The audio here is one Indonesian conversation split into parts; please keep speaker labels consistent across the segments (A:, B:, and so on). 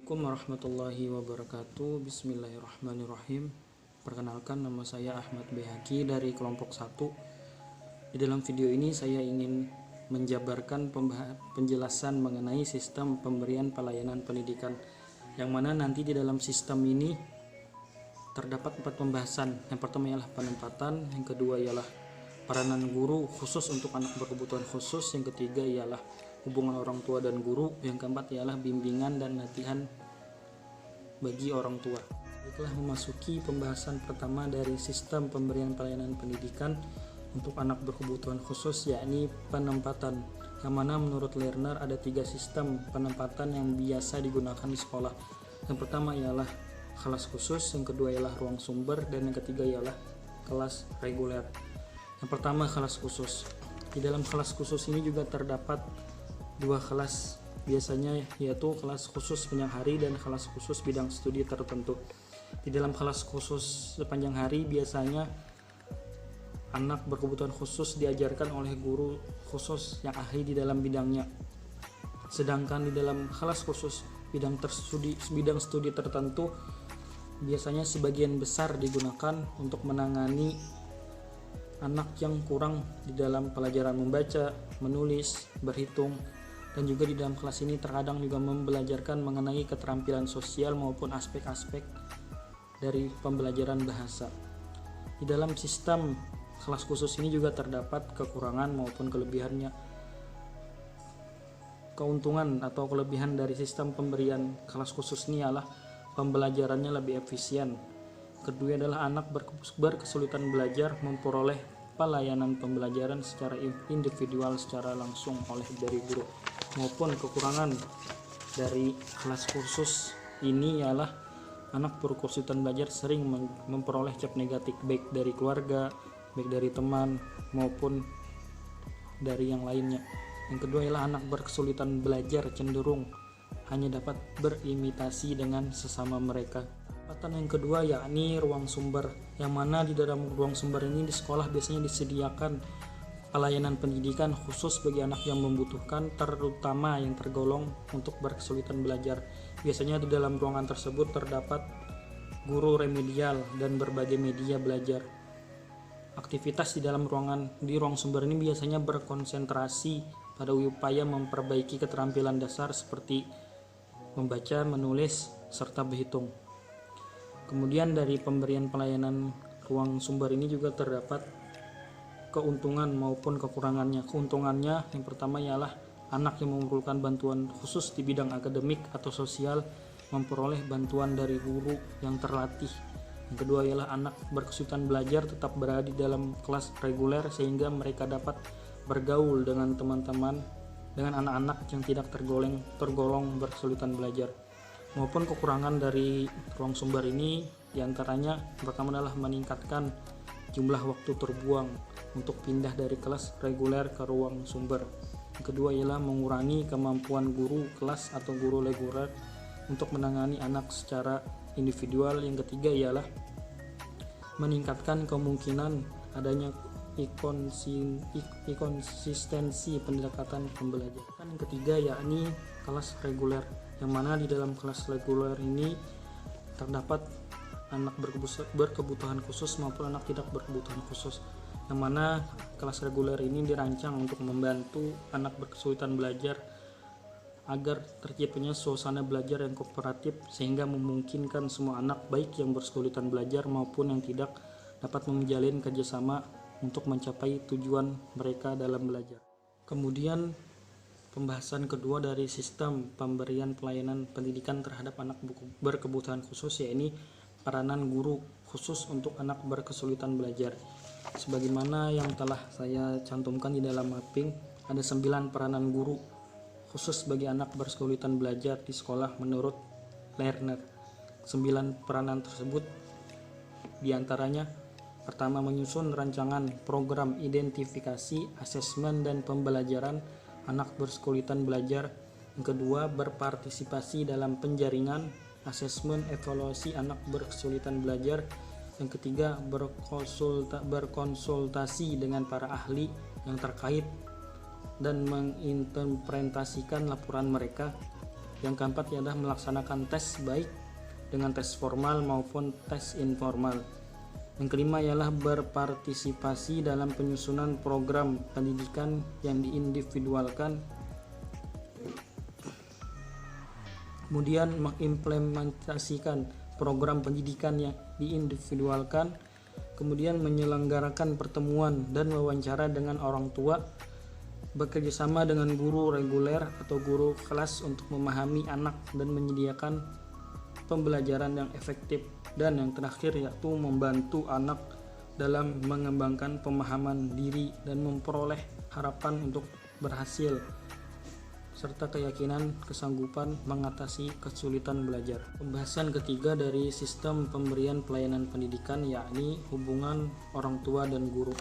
A: Assalamualaikum warahmatullahi wabarakatuh. Bismillahirrahmanirrahim. Perkenalkan, nama saya Ahmad Behaki dari kelompok 1. Di dalam video ini saya ingin menjabarkan penjelasan mengenai sistem pemberian pelayanan pendidikan, yang mana nanti di dalam sistem ini terdapat 4 pembahasan. Yang pertama ialah penempatan, yang kedua ialah peranan guru khusus untuk anak berkebutuhan khusus, yang ketiga ialah hubungan orang tua dan guru, yang keempat ialah bimbingan dan latihan bagi orang tua. Setelah memasuki pembahasan pertama dari sistem pemberian pelayanan pendidikan untuk anak berkebutuhan khusus, yakni penempatan, yang mana menurut Lerner ada 3 sistem penempatan yang biasa digunakan di sekolah. Yang pertama ialah kelas khusus, yang kedua ialah ruang sumber, dan yang ketiga ialah kelas reguler. Yang pertama, kelas khusus. Di dalam kelas khusus ini juga terdapat 2 kelas biasanya, yaitu kelas khusus sepanjang hari dan kelas khusus bidang studi tertentu. Di dalam kelas khusus sepanjang hari biasanya anak berkebutuhan khusus diajarkan oleh guru khusus yang ahli di dalam bidangnya. Sedangkan di dalam kelas khusus bidang studi tertentu biasanya sebagian besar digunakan untuk menangani anak yang kurang di dalam pelajaran membaca, menulis, berhitung, dan juga di dalam kelas ini terkadang juga membelajarkan mengenai keterampilan sosial maupun aspek-aspek dari pembelajaran bahasa. Di dalam sistem kelas khusus ini juga terdapat kekurangan maupun kelebihannya. Keuntungan atau kelebihan dari sistem pemberian kelas khusus ini adalah pembelajarannya lebih efisien. Kedua adalah anak berkesulitan belajar memperoleh pelayanan pembelajaran secara individual secara langsung oleh dari guru. Maupun kekurangan dari kelas khusus ini ialah anak berkesulitan belajar sering memperoleh cap negatif baik dari keluarga, baik dari teman maupun dari yang lainnya. Yang kedua ialah anak berkesulitan belajar cenderung hanya dapat berimitasi dengan sesama mereka. Pendapatan yang kedua yakni ruang sumber, yang mana di dalam ruang sumber ini di sekolah biasanya disediakan pelayanan pendidikan khusus bagi anak yang membutuhkan, terutama yang tergolong untuk berkesulitan belajar. Biasanya di dalam ruangan tersebut terdapat guru remedial dan berbagai media belajar. Aktivitas di ruang sumber ini biasanya berkonsentrasi pada upaya memperbaiki keterampilan dasar seperti membaca, menulis, serta berhitung. Kemudian dari pemberian pelayanan ruang sumber ini juga terdapat keuntungan maupun kekurangannya. Keuntungannya yang pertama ialah anak yang memerlukan bantuan khusus di bidang akademik atau sosial memperoleh bantuan dari guru yang terlatih. Yang kedua ialah anak berkesulitan belajar tetap berada di dalam kelas reguler sehingga mereka dapat bergaul dengan teman-teman, dengan anak-anak yang tidak tergolong berkesulitan belajar. Maupun kekurangan dari ruang sumber ini diantaranya pertama adalah meningkatkan jumlah waktu terbuang untuk pindah dari kelas reguler ke ruang sumber. Yang kedua ialah mengurangi kemampuan guru kelas atau guru reguler untuk menangani anak secara individual. Yang ketiga ialah meningkatkan kemungkinan adanya inkonsistensi pendekatan pembelajaran. Yang ketiga yakni kelas reguler, yang mana di dalam kelas reguler ini terdapat anak berkebutuhan khusus maupun anak tidak berkebutuhan khusus, yang mana kelas reguler ini dirancang untuk membantu anak berkesulitan belajar agar terciptanya suasana belajar yang kooperatif sehingga memungkinkan semua anak baik yang berkesulitan belajar maupun yang tidak dapat menjalin kerjasama untuk mencapai tujuan mereka dalam belajar. Kemudian pembahasan kedua dari sistem pemberian pelayanan pendidikan terhadap anak berkebutuhan khusus yakni peranan guru khusus untuk anak berkesulitan belajar. Sebagaimana yang telah saya cantumkan di dalam mapping, ada 9 peranan guru khusus bagi anak berkesulitan belajar di sekolah menurut Lerner. 9 peranan tersebut diantaranya pertama, menyusun rancangan program identifikasi, asesmen, dan pembelajaran anak berkesulitan belajar. Yang kedua, berpartisipasi dalam penjaringan, asesmen, evaluasi anak berkesulitan belajar. Yang ketiga, berkonsultasi dengan para ahli yang terkait dan menginterpretasikan laporan mereka. Yang keempat adalah melaksanakan tes baik dengan tes formal maupun tes informal. Yang kelima ialah berpartisipasi dalam penyusunan program pendidikan yang diindividualkan, kemudian mengimplementasikan program pendidikan yang diindividualkan, kemudian menyelenggarakan pertemuan dan wawancara dengan orang tua, bekerjasama dengan guru reguler atau guru kelas untuk memahami anak dan menyediakan pembelajaran yang efektif, dan yang terakhir yaitu membantu anak dalam mengembangkan pemahaman diri dan memperoleh harapan untuk berhasil serta keyakinan kesanggupan mengatasi kesulitan belajar. Pembahasan ketiga dari sistem pemberian pelayanan pendidikan yakni hubungan orang tua dan guru.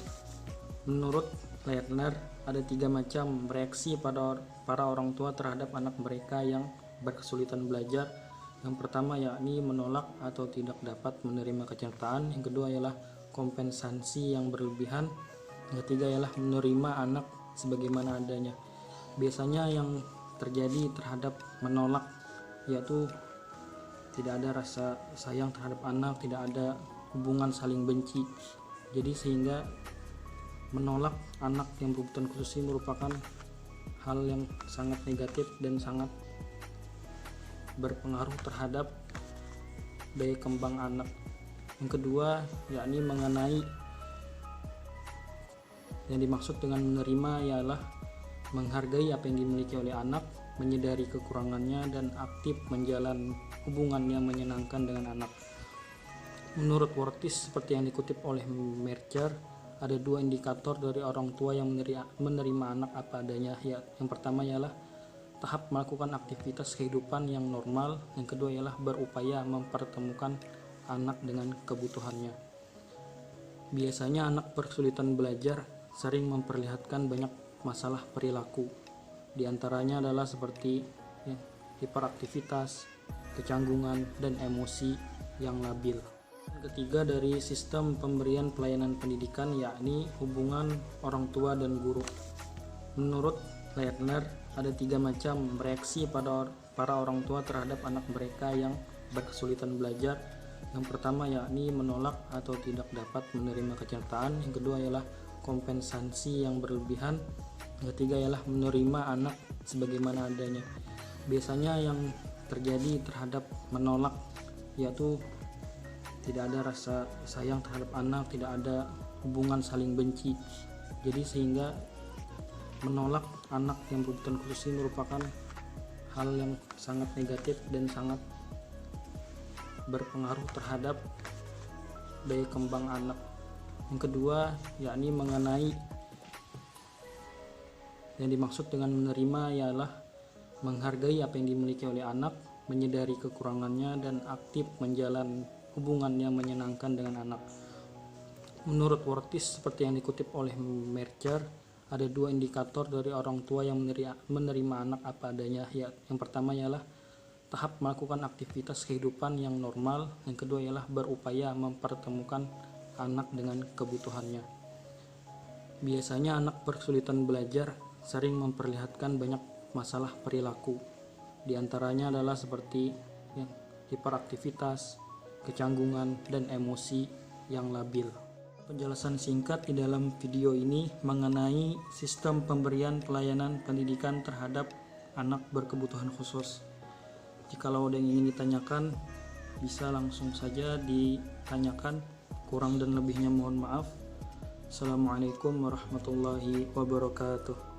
A: Menurut Lerner, ada 3 macam reaksi pada para orang tua terhadap anak mereka yang berkesulitan belajar. Yang pertama yakni menolak atau tidak dapat menerima kenyataan. Yang kedua ialah kompensasi yang berlebihan. Yang ketiga ialah menerima anak sebagaimana adanya. Biasanya yang terjadi terhadap menolak yaitu tidak ada rasa sayang terhadap anak, tidak ada hubungan saling benci. Jadi sehingga menolak anak yang berkebutuhan khusus ini merupakan hal yang sangat negatif dan sangat berpengaruh terhadap daya kembang anak. Yang kedua yakni mengenai yang dimaksud dengan menerima ialah menghargai apa yang dimiliki oleh anak, menyadari kekurangannya, dan aktif menjalin hubungan yang menyenangkan dengan anak. Menurut Wortis, seperti yang dikutip oleh Mercer, ada 2 indikator dari orang tua yang menerima anak apa adanya. Yang pertama ialah tahap melakukan aktivitas kehidupan yang normal. Yang kedua ialah berupaya mempertemukan anak dengan kebutuhannya. Biasanya anak berkesulitan belajar sering memperlihatkan banyak masalah perilaku. Di antaranya adalah seperti hiperaktivitas, kecanggungan, dan emosi yang labil. Ketiga dari sistem pemberian pelayanan pendidikan yakni hubungan orang tua dan guru. Menurut Lerner, ada 3 macam reaksi pada para orang tua terhadap anak mereka yang berkesulitan belajar. Yang pertama yakni menolak atau tidak dapat menerima kenyataan. Yang kedua ialah kompensasi yang berlebihan. Yang ketiga ialah menerima anak sebagaimana adanya. Biasanya yang terjadi terhadap menolak yaitu tidak ada rasa sayang terhadap anak, tidak ada hubungan saling benci. Jadi sehingga menolak anak yang berkebutuhan khusus ini merupakan hal yang sangat negatif dan sangat berpengaruh terhadap daya kembang anak. Yang kedua yakni mengenai yang dimaksud dengan menerima ialah menghargai apa yang dimiliki oleh anak, menyadari kekurangannya, dan aktif menjalin hubungan yang menyenangkan dengan anak. Menurut Wortis, seperti yang dikutip oleh Mercer, ada 2 indikator dari orang tua yang menerima anak apa adanya. Yang pertama ialah tahap melakukan aktivitas kehidupan yang normal. Yang kedua ialah berupaya mempertemukan anak dengan kebutuhannya. Biasanya anak berkesulitan belajar sering memperlihatkan banyak masalah perilaku. Di antaranya adalah seperti hiperaktivitas, kecanggungan, dan emosi yang labil. Penjelasan singkat di dalam video ini mengenai sistem pemberian pelayanan pendidikan terhadap anak berkebutuhan khusus. Jikalau ada yang ingin ditanyakan, bisa langsung saja ditanyakan. Kurang dan lebihnya mohon maaf. Assalamualaikum warahmatullahi wabarakatuh.